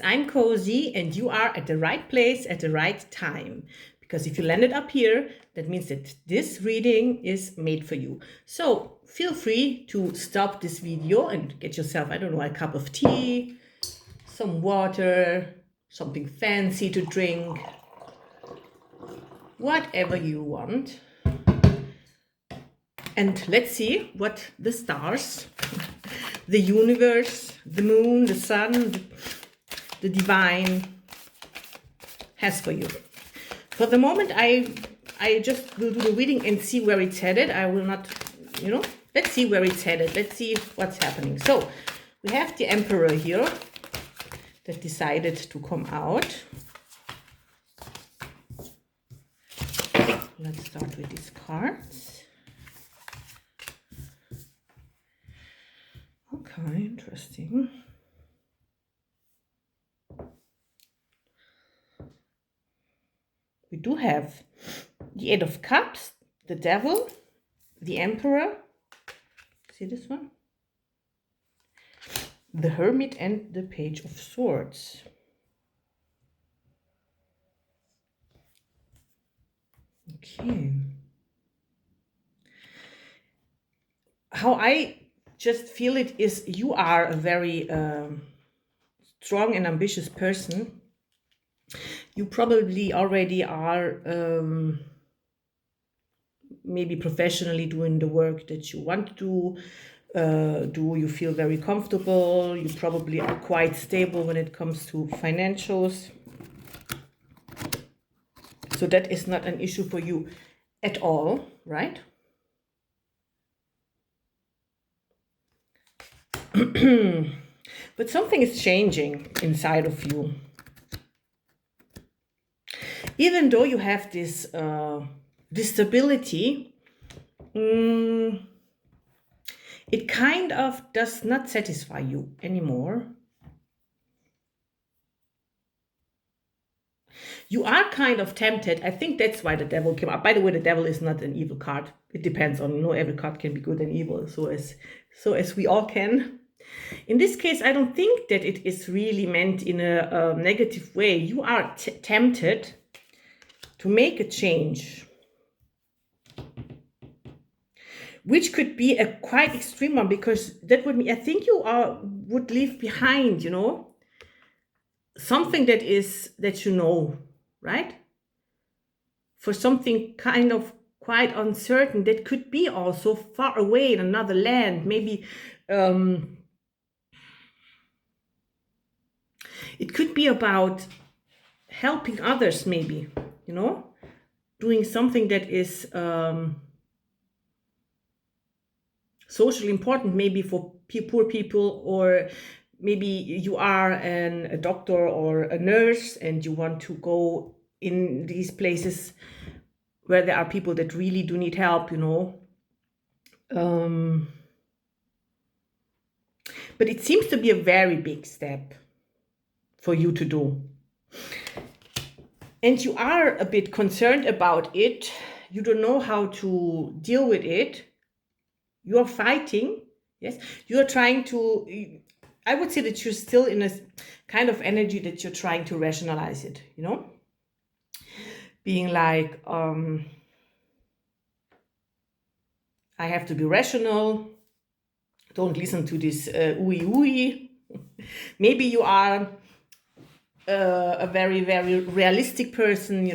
I'm Cozy, and you are at the right place at the right time. Because if you landed up here, that means that this reading is made for you. So feel free to stop this video and get yourself, I don't know, a cup of tea, some water, something fancy to drink, whatever you want. And let's see what the stars, the universe, the moon, the sun, the divine has for you. For the moment, I just will do the reading and see where it's headed. I will not, let's see where it's headed. Let's see what's happening. So we have the Emperor here that decided to come out. Let's start with these cards. Okay, interesting. We do have the Eight of Cups, the Devil, the Emperor. See this one? The Hermit and the Page of Swords. Okay. How I just feel it is you are a very strong and ambitious person. You probably already are maybe professionally doing the work that you want to do. You feel very comfortable. You probably are quite stable when it comes to financials. So that is not an issue for you at all, right? But something is changing inside of you. Even though you have this stability, it kind of does not satisfy you anymore. You are kind of tempted. I think that's why the Devil came up. By the way, the Devil is not an evil card. It depends on, every card can be good and evil. So as we all can. In this case, I don't think that it is really meant in a negative way. You are tempted to make a change, which could be a quite extreme one, because that would mean, I think you would leave behind, something that right? For something kind of quite uncertain that could be also far away in another land, maybe it could be about helping others, maybe, doing something that is socially important, maybe for poor people, or maybe you are a doctor or a nurse and you want to go in these places where there are people that really do need help, but it seems to be a very big step for you to do. And you are a bit concerned about it. You don't know how to deal with it. You are fighting. Yes, you are trying to, I would say that you're still in a kind of energy that you're trying to rationalize it, being like, I have to be rational. Don't listen to this ooey. Maybe you are a very, very realistic person,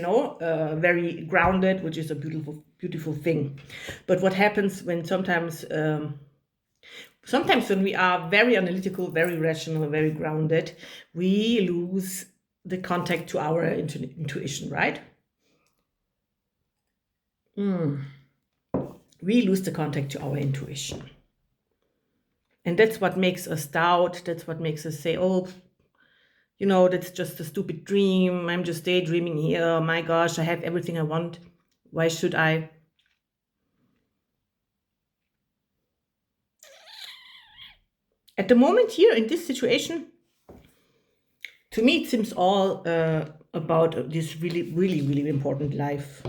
very grounded, which is a beautiful, beautiful thing. But what happens when sometimes when we are very analytical, very rational, very grounded, we lose the contact to our intuition, right? We lose the contact to our intuition. And that's what makes us doubt. That's what makes us say, oh, that's just a stupid dream. I'm just daydreaming here. Oh my gosh, I have everything I want. Why should I? At the moment here in this situation, to me, it seems all about this really, really, really important life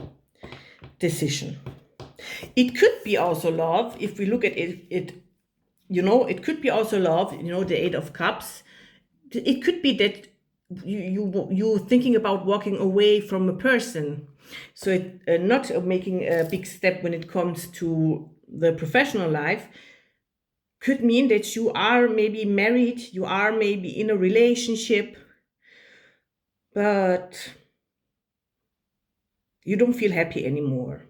decision. It could be also love. If we look at it, it could be also love, the Eight of Cups. It could be that you thinking about walking away from a person. So not making a big step when it comes to the professional life could mean that you are maybe married, you are maybe in a relationship, but you don't feel happy anymore.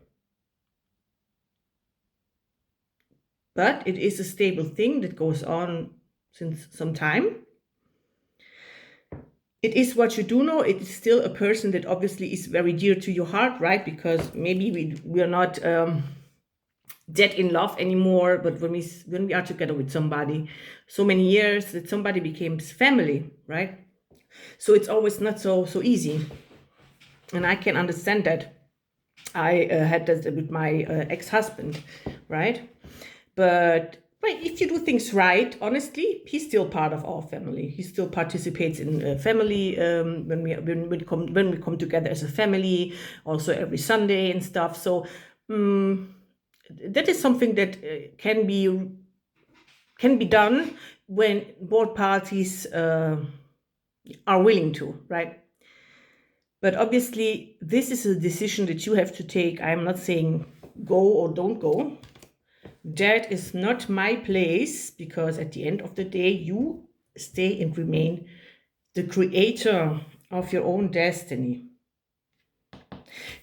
But it is a stable thing that goes on since some time. It is what you do know. It is still a person that obviously is very dear to your heart, right? Because maybe we are not dead in love anymore, but when we are together with somebody so many years, that somebody becomes family, right? So it's always not so easy, and I can understand that. I had that with my ex-husband, right? But if you do things right, honestly, he's still part of our family. He still participates in family when we come together as a family, also every Sunday and stuff. So that is something that can be done when both parties are willing to, right? But obviously, this is a decision that you have to take. I'm not saying go or don't go. That is not my place, because at the end of the day, you stay and remain the creator of your own destiny.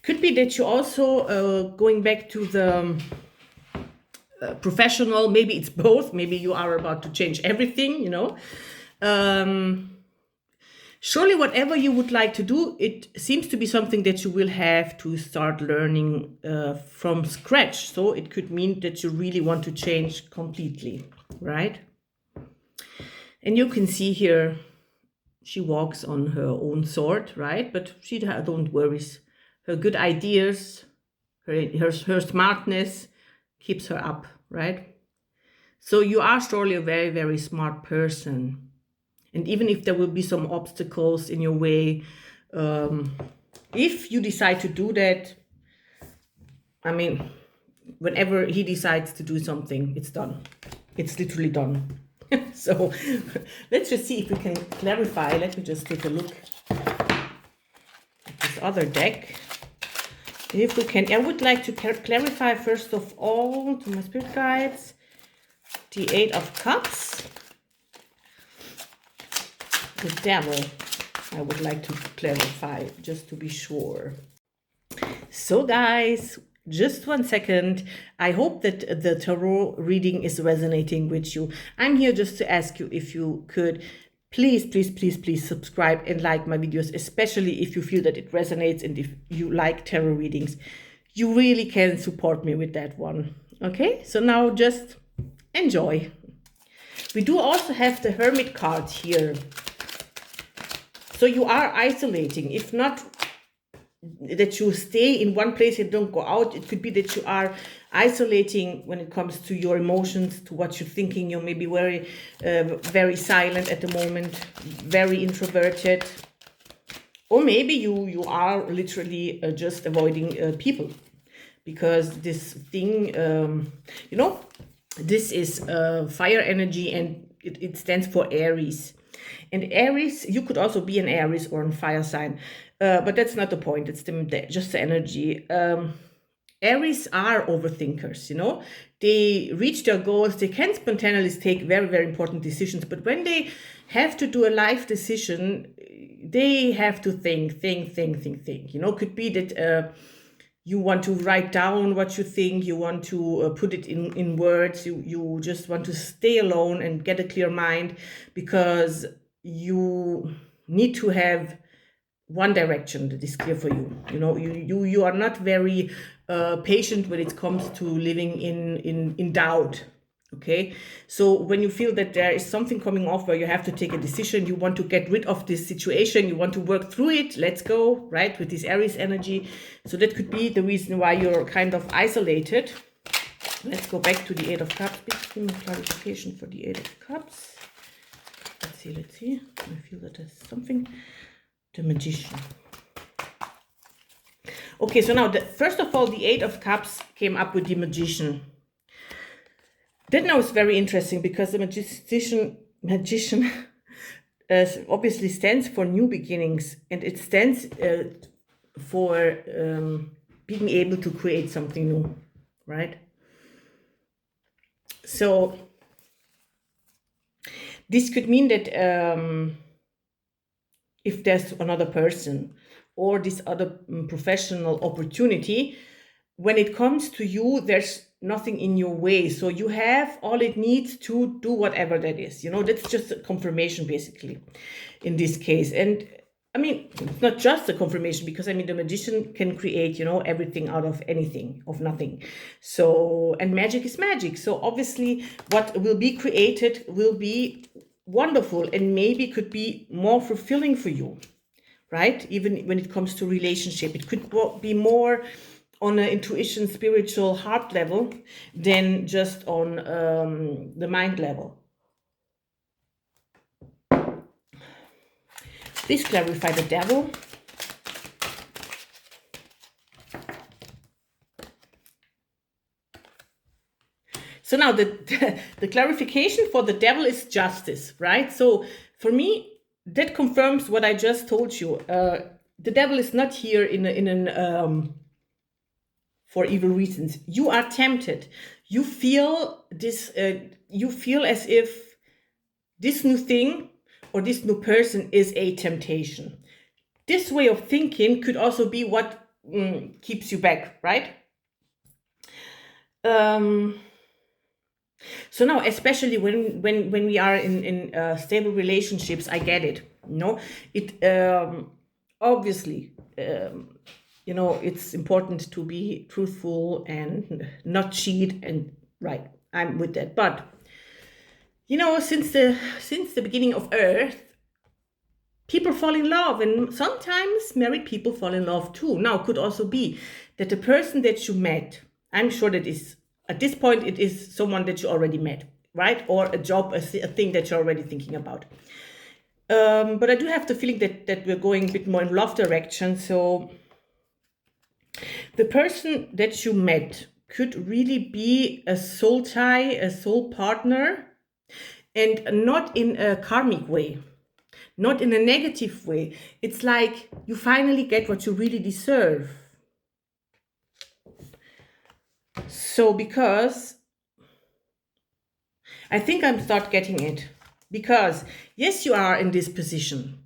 Could be that you also going back to the professional, maybe it's both, maybe you are about to change everything, surely whatever you would like to do, it seems to be something that you will have to start learning from scratch. So it could mean that you really want to change completely, right? And you can see here, she walks on her own sword, right? But she don't worry. Her good ideas, her smartness keeps her up, right? So you are surely a very, very smart person. And even if there will be some obstacles in your way, if you decide to do that, I mean, whenever he decides to do something, it's done. It's literally done. So let's just see if we can clarify. Let me just take a look at this other deck. If we can, I would like to clarify first of all to my spirit guides, the Eight of Cups. The Devil, I would like to clarify, just to be sure. So guys, just 1 second. I hope that the tarot reading is resonating with you. I'm here just to ask you if you could please subscribe and like my videos, especially if you feel that it resonates and if you like tarot readings. You really can support me with that one. Okay, so now just enjoy. We do also have the Hermit card here. So you are isolating. If not that you stay in one place and don't go out, it could be that you are isolating when it comes to your emotions, to what you're thinking. You're maybe very silent at the moment, very introverted. Or maybe you are literally just avoiding people. Because this thing, this is fire energy, and it stands for Aries. And Aries, you could also be an Aries or a fire sign, but that's not the point. It's just the energy. Aries are overthinkers, They reach their goals. They can spontaneously take very, very important decisions. But when they have to do a life decision, they have to think. Could be that you want to write down what you think. You want to put it in words. You just want to stay alone and get a clear mind, because you need to have one direction that is clear for you. You are not very patient when it comes to living in doubt. Okay, so when you feel that there is something coming off where you have to take a decision, you want to get rid of this situation, you want to work through it, let's go, right, with this Aries energy. So that could be the reason why you're kind of isolated. Let's go back to the Eight of Cups. Please give me clarification for the Eight of Cups. Let's see. I feel that there's something. The Magician. Okay, so now, first of all, the Eight of Cups came up with the Magician. That now is very interesting, because the magician obviously stands for new beginnings, and it stands for being able to create something new, right? So this could mean that if there's another person or this other professional opportunity, when it comes to you, there's nothing in your way. So you have all it needs to do whatever that is. That's just a confirmation, basically, in this case. And I mean, it's not just a confirmation, because I mean, the magician can create, everything out of anything, of nothing. So, and magic is magic. So obviously what will be created will be wonderful and maybe could be more fulfilling for you, right? Even when it comes to relationship, it could be more on an intuition, spiritual, heart level than just on the mind level. Please clarify the devil. So now the clarification for the devil is justice, right? So for me, that confirms what I just told you. The devil is not here for evil reasons. You are tempted. You feel this. You feel as if this new thing or this new person is a temptation. This way of thinking could also be what keeps you back, right? So now, especially when we are in stable relationships, I get it. It obviously, it's important to be truthful and not cheat, and right, I'm with that. But since the beginning of Earth, people fall in love, and sometimes married people fall in love too. Now, it could also be that the person that you met, I'm sure that is, at this point, it is someone that you already met, right? Or a job, a thing that you're already thinking about. But I do have the feeling that we're going a bit more in love direction. So the person that you met could really be a soul tie, a soul partner, and not in a karmic way, not in a negative way. It's like you finally get what you really deserve. So because I think I'm start getting it, because yes, you are in this position,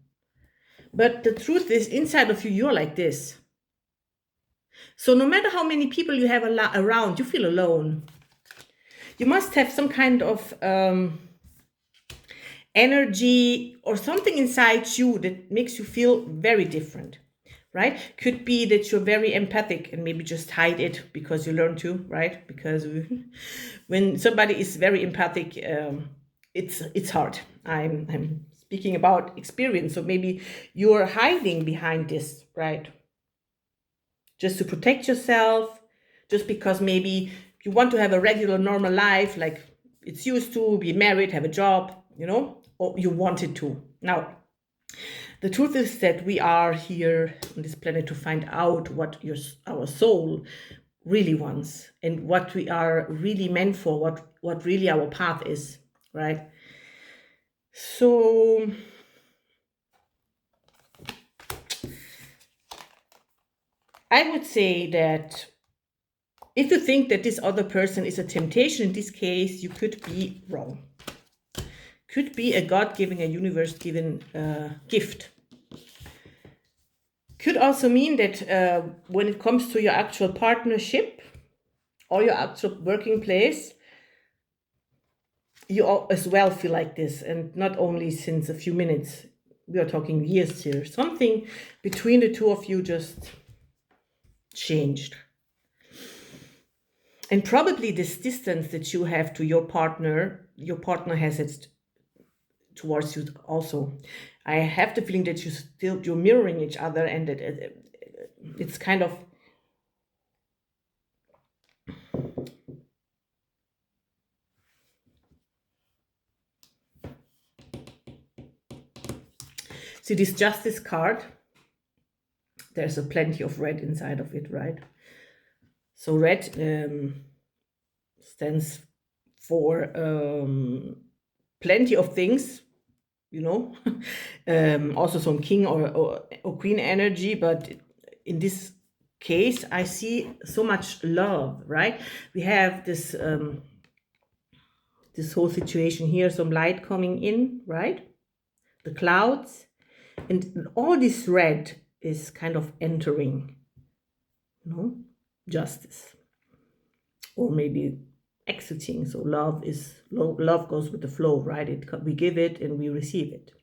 but the truth is, inside of you, you're like this. So no matter how many people you have around, you feel alone. You must have some kind of energy or something inside you that makes you feel very different, right? Could be that you're very empathic and maybe just hide it because you learn to, right? Because when somebody is very empathic, it's hard. I'm speaking about experience, so maybe you're hiding behind this, right? Just to protect yourself, just because maybe you want to have a regular, normal life, like it's used to, be married, have a job, or you wanted to. Now, the truth is that we are here on this planet to find out what our soul really wants and what we are really meant for, what really our path is, right? So I would say that if you think that this other person is a temptation, in this case, you could be wrong. Could be a God-given, a universe-given gift. Could also mean that when it comes to your actual partnership or your actual working place, you as well feel like this, and not only since a few minutes. We are talking years here. Something between the two of you just changed. And probably this distance that you have to your partner has it towards you also. I have the feeling that you're mirroring each other, and that it's kind of see this Justice card. There's a plenty of red inside of it, right? So red stands for plenty of things, you know. Also some king or queen energy, but in this case, I see so much love, right? We have this this whole situation here, some light coming in, right? The clouds, and all this red is kind of entering, you know, justice, or maybe exiting. So love goes with the flow, right? We give it and we receive it,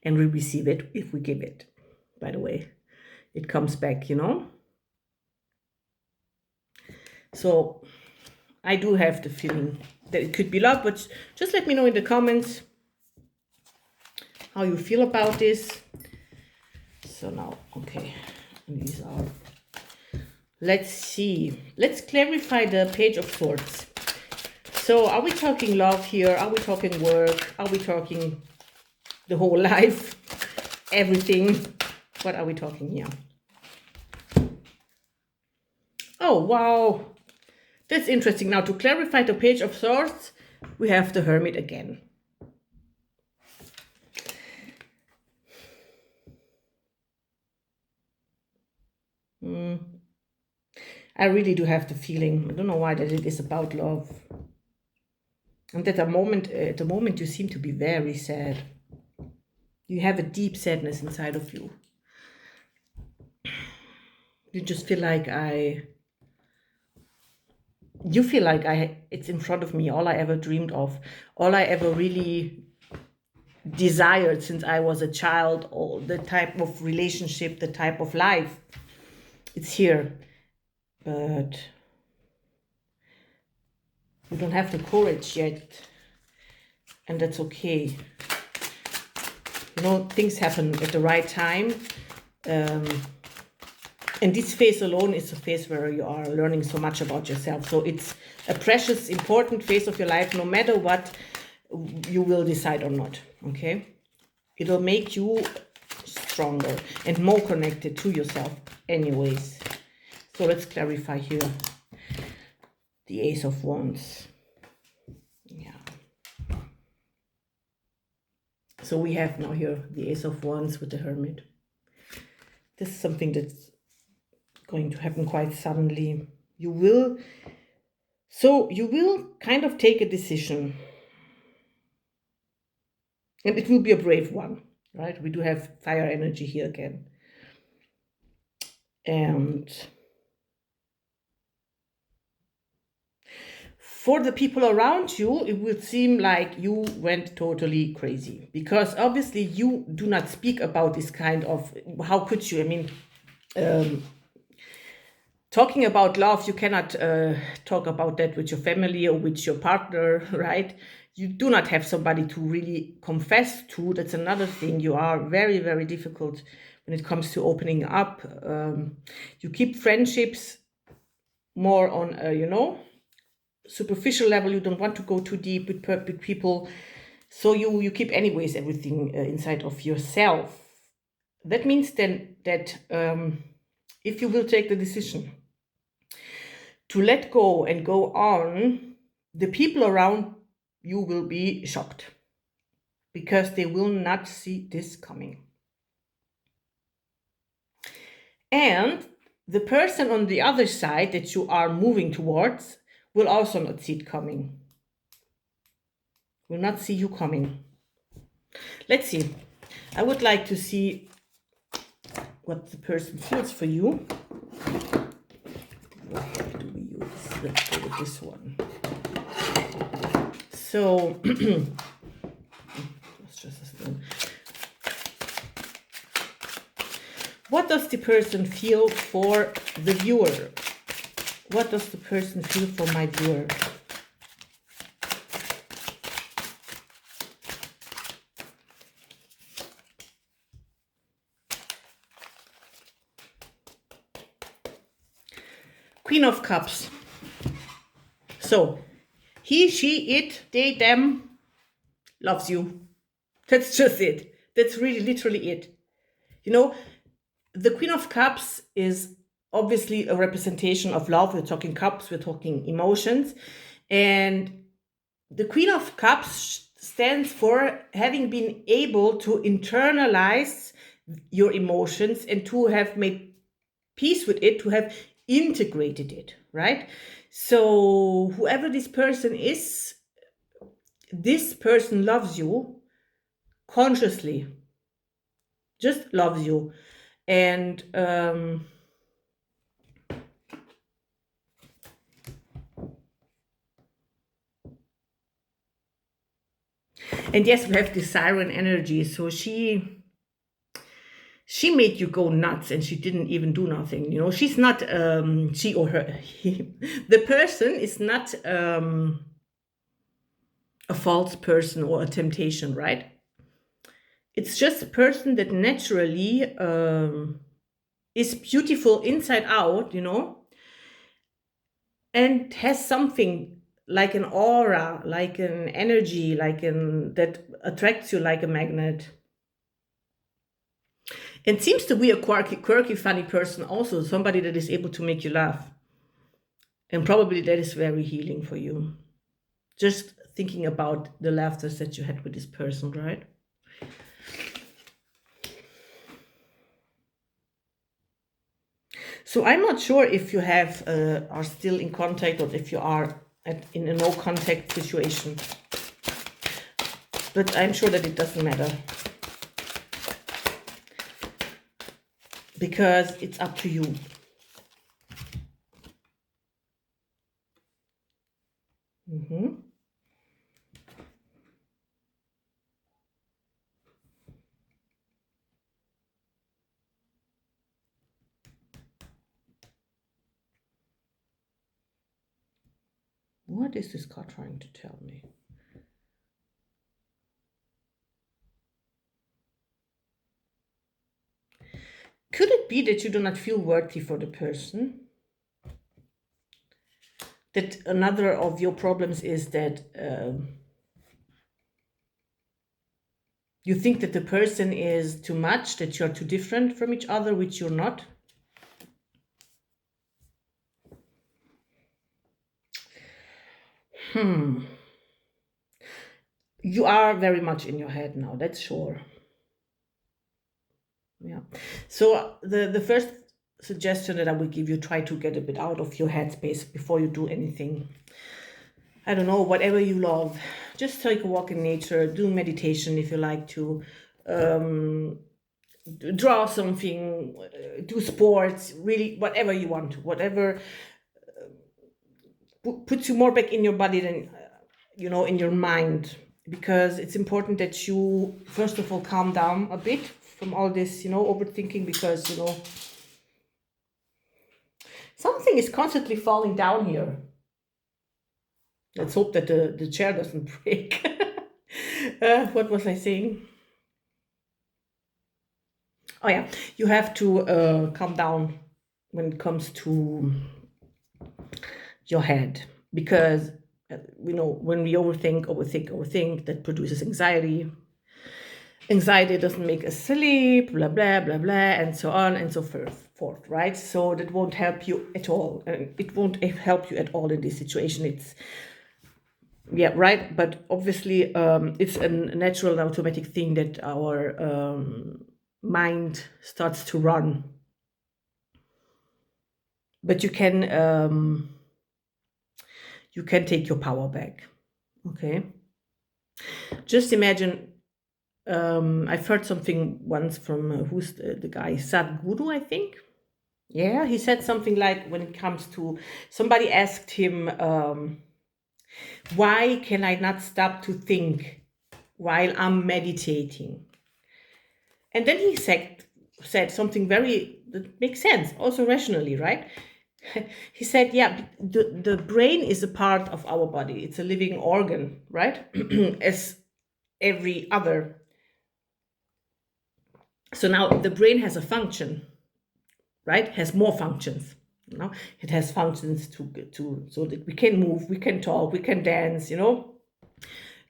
and we receive it if we give it. By the way, it comes back, you know. So I do have the feeling that it could be love, but just let me know in the comments how you feel about this. So now, okay, these are, let's see, let's clarify the Page of Swords. So are we talking love here? Are we talking work? Are we talking the whole life? Everything? What are we talking here? Oh, wow. That's interesting. Now, to clarify the Page of Swords, we have the Hermit again. I really do have the feeling, I don't know why, that it is about love. And at the moment you seem to be very sad. You have a deep sadness inside of you. You just feel like it's in front of me, all I ever dreamed of, all I ever really desired since I was a child, or the type of relationship, the type of life. It's here, but you don't have the courage yet, and that's okay. You know, things happen at the right time. And this phase alone is a phase where you are learning so much about yourself. So it's a precious, important phase of your life, no matter what you will decide or not, okay? It'll make you stronger and more connected to yourself anyways. So let's clarify here. The Ace of Wands. Yeah. So we have now here the Ace of Wands with the Hermit. This is something that's going to happen quite suddenly. You will kind of take a decision, and it will be a brave one, right? We do have fire energy here again, and for the people around you, it will seem like you went totally crazy, because obviously you do not speak about this kind of, how could you? I mean, talking about love, you cannot talk about that with your family or with your partner, right? You do not have somebody to really confess to. That's another thing. You are very, very difficult when it comes to opening up. You keep friendships more on, you know, superficial level. You don't want to go too deep with people. So you keep anyways everything inside of yourself. That means then that if you will take the decision to let go and go on, the people around you will be shocked, because they will not see this coming. And the person on the other side that you are moving towards will also not see it coming, will not see you coming. Let's see. I would like to see what the person feels for you. What do we use? Let's go with this one. So, let's just what does the person feel for the viewer? What does the person feel for my viewer? Queen of Cups. So, he, she, it, they, them loves you. That's just it. That's really literally it. You know, the Queen of Cups is obviously a representation of love. We're talking cups, we're talking emotions. And the Queen of Cups stands for having been able to internalize your emotions and to have made peace with it, to have integrated it, right? So whoever this person is, this person loves you consciously, just loves you. And yes, we have the siren energy. So she made you go nuts, and she didn't even do nothing. You know, she's not she or her the person is not a false person or a temptation, right? It's just a person that naturally is beautiful inside out, you know, and has something like an aura, like an energy, like an that attracts you like a magnet. And seems to be a quirky, funny person also, somebody that is able to make you laugh. And probably that is very healing for you. Just thinking about the laughters that you had with this person, right? So I'm not sure if you have are still in contact, or if you are in a no contact situation. But I'm sure that it doesn't matter, because it's up to you. What is this card trying to tell me? Could it be that you do not feel worthy for the person? That another of your problems is that you think that the person is too much, that you're too different from each other, which you're not. You are very much in your head now, that's sure. Yeah. So the first suggestion that I would give you, try to get a bit out of your headspace before you do anything. I don't know, whatever you love. Just take a walk in nature, do meditation if you like to, draw something, do sports, really whatever you want to, whatever puts you more back in your body than, you know, in your mind. Because it's important that you, first of all, calm down a bit from all this, you know, overthinking, because, you know, something is constantly falling down here. Let's hope that the chair doesn't break. What was I saying? Oh yeah, you have to calm down when it comes to your head, because you know, when we overthink, that produces anxiety. Anxiety doesn't make us sleep, blah blah blah blah, and so on and so forth, right? So that won't help you at all, and it won't help you at all in this situation. It's yeah, right. But obviously, it's a natural and automatic thing that our mind starts to run. But you can take your power back. Okay. Just imagine. I've heard something once from who's the guy, Sadhguru, I think. Yeah, he said something like, when it comes to, somebody asked him, why can I not stop to think while I'm meditating? And then he said something that makes sense, also rationally, right? He said, yeah, the brain is a part of our body. It's a living organ, right? As every other. So now the brain has a function, right? Has more functions. You know, it has functions to so that we can move, we can talk, we can dance. You know,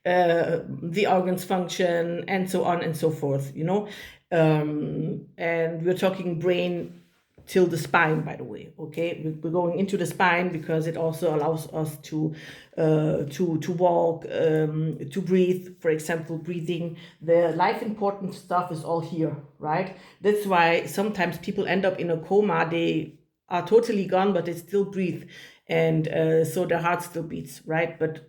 the organs function, and so on and so forth. You know, and we're talking brain till the spine, by the way. Okay, we're going into the spine because it also allows us to walk, to breathe. For example, breathing. The life important stuff is all here, right? That's why sometimes people end up in a coma. They are totally gone, but they still breathe, and so their heart still beats, right? But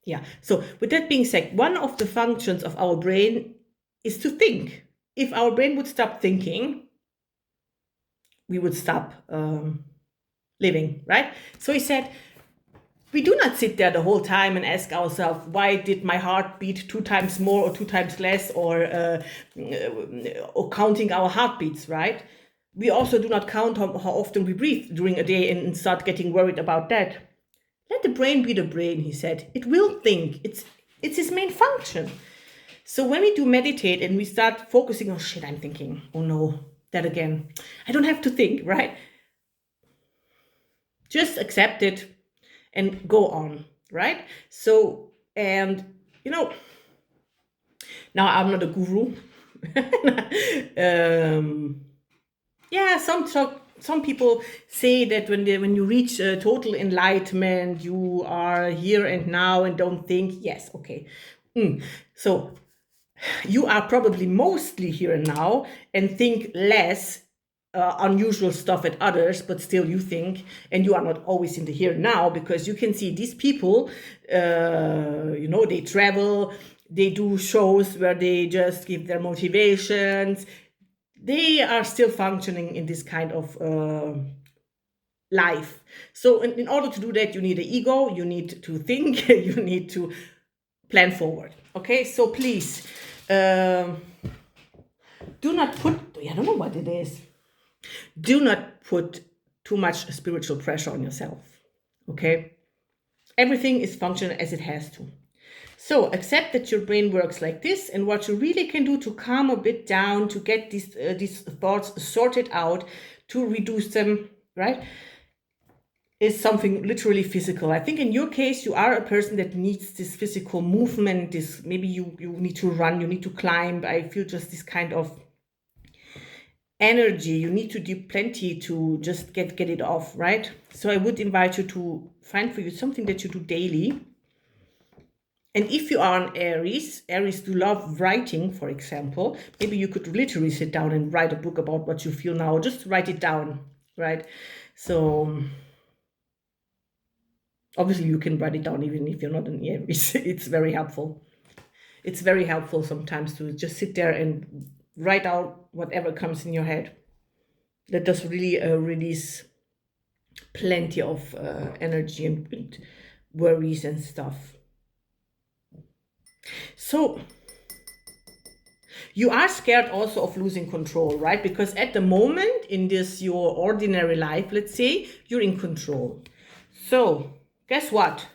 yeah. So with that being said, one of the functions of our brain is to think. If our brain would stop thinking, we would stop living, right? So he said, we do not sit there the whole time and ask ourselves, why did my heart beat 2 times more or 2 times less, or counting our heartbeats, right? We also do not count how often we breathe during a day and start getting worried about that. Let the brain be the brain, he said. It will think. It's its main function. So when we do meditate and we start focusing, oh shit, I'm thinking, oh no, that again. I don't have to think, right? Just accept it and go on, right? So, and now I'm not a guru. Yeah, some people say that when you reach total enlightenment, you are here and now and don't think. Yes, okay. So you are probably mostly here and now and think less unusual stuff at others, but still you think, and you are not always in the here and now, because you can see these people, they travel, they do shows where they just give their motivations. They are still functioning in this kind of life. So in order to do that, you need an ego, you need to think, you need to plan forward. Okay, so please do not put, I don't know what it is. Do not put too much spiritual pressure on yourself. Okay, everything is functioning as it has to. So accept that your brain works like this, and what you really can do to calm a bit down, to get these thoughts sorted out, to reduce them, right, is something literally physical. I think in your case, you are a person that needs this physical movement. This, maybe you need to run, you need to climb. I feel just this kind of energy. You need to do plenty to just get it off, right? So I would invite you to find for you something that you do daily. And if you are an Aries do love writing, for example, maybe you could literally sit down and write a book about what you feel now. Just write it down, right? So obviously you can write it down even if you're not an Aries. It's very helpful. It's very helpful sometimes to just sit there and write out whatever comes in your head. That does really release plenty of energy and worries and stuff. So you are scared also of losing control, right? Because at the moment in this your ordinary life, let's say, you're in control. So guess what?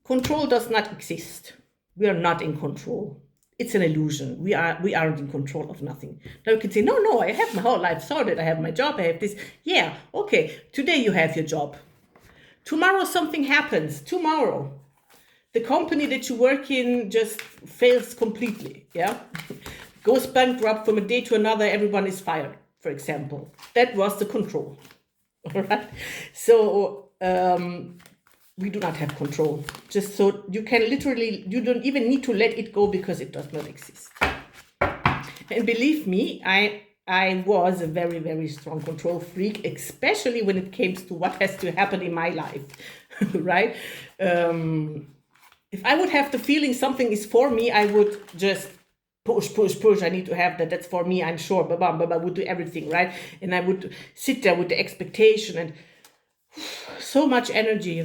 Control does not exist. We are not in control. It's an illusion. We aren't in control of nothing. Now you can say, no, I have my whole life sorted. I have my job. I have this. Yeah, okay. Today you have your job. Tomorrow something happens. Tomorrow the company that you work in just fails completely. Yeah, goes bankrupt from a day to another. Everyone is fired, for example. That was the control. All right. So we do not have control. Just so you can literally, you don't even need to let it go because it does not exist. And believe me, I was a very, very strong control freak, especially when it came to what has to happen in my life, right? If I would have the feeling something is for me, I would just push. I need to have that. That's for me, I'm sure. I would do everything, right? And I would sit there with the expectation and so much energy,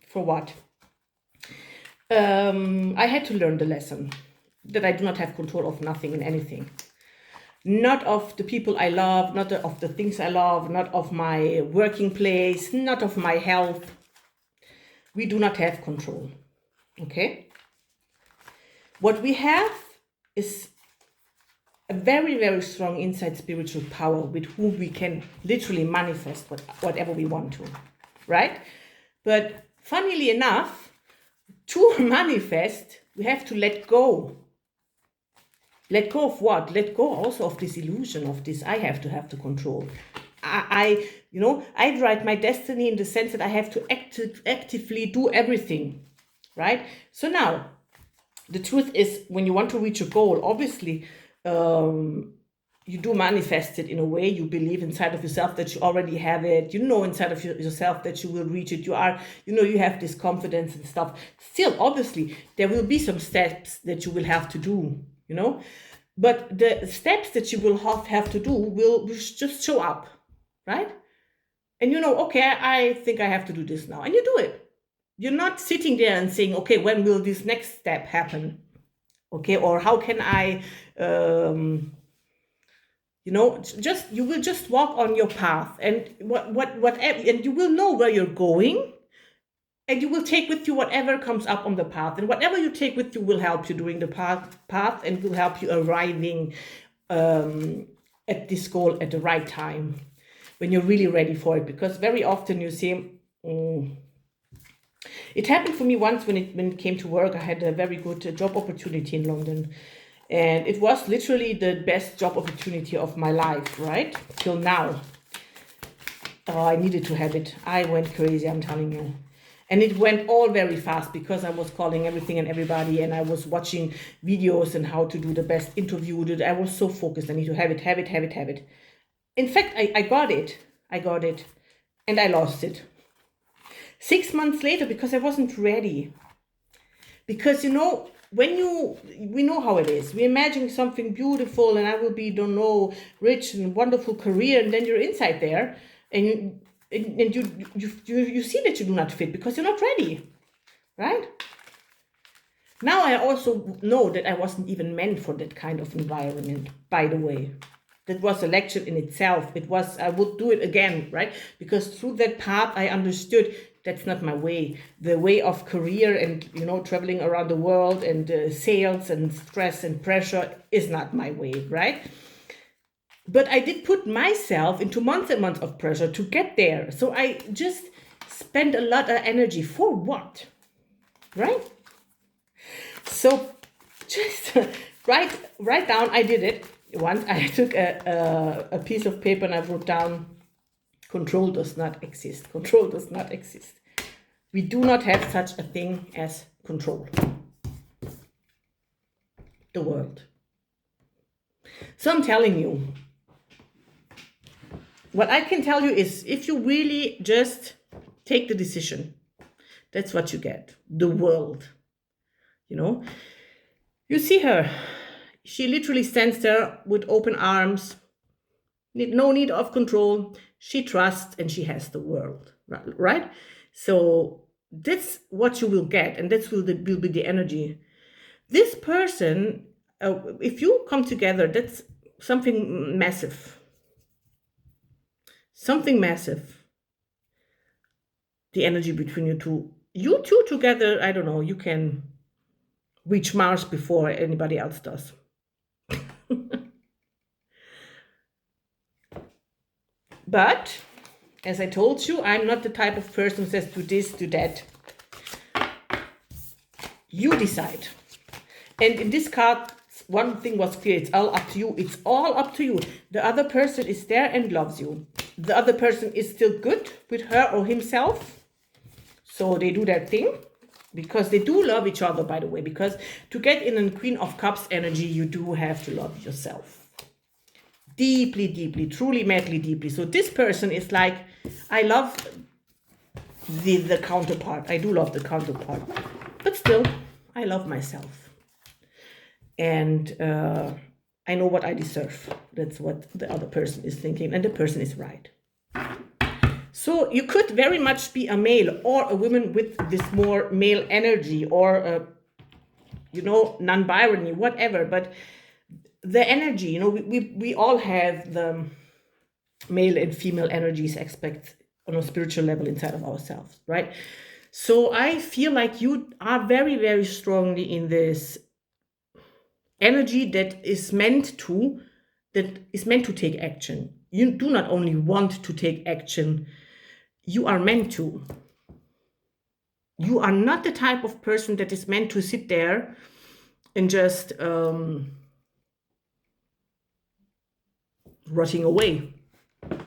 for what? I had to learn the lesson that I do not have control of nothing and anything. Not of the people I love, not of the things I love, not of my working place, not of my health. We do not have control. Okay? What we have is a very, very strong inside spiritual power with whom we can literally manifest whatever we want to, right? But funnily enough, to manifest, we have to let go. Let go of what? Let go also of this illusion of this I have to control. I write my destiny in the sense that I have to actively do everything, right? So now, the truth is, when you want to reach a goal, obviously, you do manifest it in a way. You believe inside of yourself that you already have it. You know inside of yourself that you will reach it. You have this confidence and stuff. Still, obviously, there will be some steps that you will have to do, but the steps that you will have to do will just show up, right? And okay, I think I have to do this now. And you do it. You're not sitting there and saying, okay, when will this next step happen? Okay, or how can I, you will just walk on your path, and and you will know where you're going, and you will take with you whatever comes up on the path, and whatever you take with you will help you during the path and will help you arriving at this goal at the right time, when you're really ready for it. Because very often you see, it happened for me once when it came to work. I had a very good job opportunity in London, and it was literally the best job opportunity of my life, right? Till now. Oh, I needed to have it. I went crazy, I'm telling you. And it went all very fast because I was calling everything and everybody, and I was watching videos and how to do the best interview. I was so focused. I need to have it, have it, have it, have it. In fact, I got it. And I lost it. 6 months later, because I wasn't ready. Because, we know how it is. We imagine something beautiful, and I will be, rich and wonderful career, and then you're inside there, and you see that you do not fit because you're not ready, right? Now I also know that I wasn't even meant for that kind of environment, by the way. That was a lecture in itself. I would do it again, right? Because through that path, I understood that's not my way. The way of career and, traveling around the world and sales and stress and pressure is not my way, right? But I did put myself into months and months of pressure to get there. So I just spent a lot of energy for what, right? So just write down. I did it once. I took a piece of paper and I wrote down, control does not exist. Control does not exist. We do not have such a thing as control. The world. So I'm telling you, what I can tell you is, if you really just take the decision, that's what you get. The world. You see her. She literally stands there with open arms. No need of control. She trusts and she has the world. Right? So that's what you will get. And that will be the energy. This person, if you come together, that's something massive. Something massive. The energy between you two. You two together, I don't know, you can reach Mars before anybody else does. But, as I told you, I'm not the type of person who says do this, do that. You decide. And in this card, one thing was clear. It's all up to you. It's all up to you. The other person is there and loves you. The other person is still good with her or himself. So they do their thing. Because they do love each other, by the way. Because to get in a Queen of Cups energy, you do have to love yourself. Deeply, deeply, truly, madly, deeply. So this person is like, I love the counterpart. I do love the counterpart. But still, I love myself. And I know what I deserve. That's what the other person is thinking. And the person is right. So you could very much be a male or a woman with this more male energy, or, non-binary, whatever. But the energy, we all have the male and female energies aspects on a spiritual level inside of ourselves, right? So I feel like you are very, very strongly in this energy that is meant to take action. You do not only want to take action, you are meant to. You are not the type of person that is meant to sit there and just rotting away.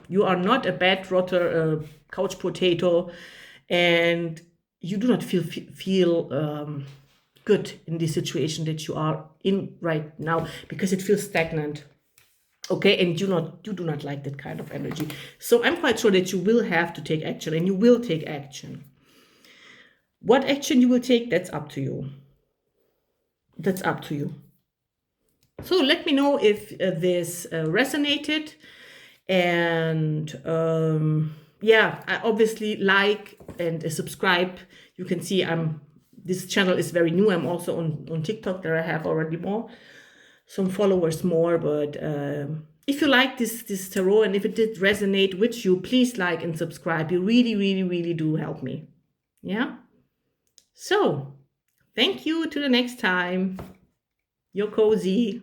You are not a bad rotter couch potato, and you do not feel good in the situation that you are in right now, because it feels stagnant. Okay, and you do not like that kind of energy. So I'm quite sure that you will have to take action, and you will take action. What action you will take, that's up to you. That's up to you. So let me know if this resonated. And yeah, I obviously like and subscribe. You can see this channel is very new. I'm also on TikTok. There I have already some followers more. But if you like this tarot, and if it did resonate with you, please like and subscribe. You really, really, really do help me. Yeah. So thank you. To the next time. You're cozy.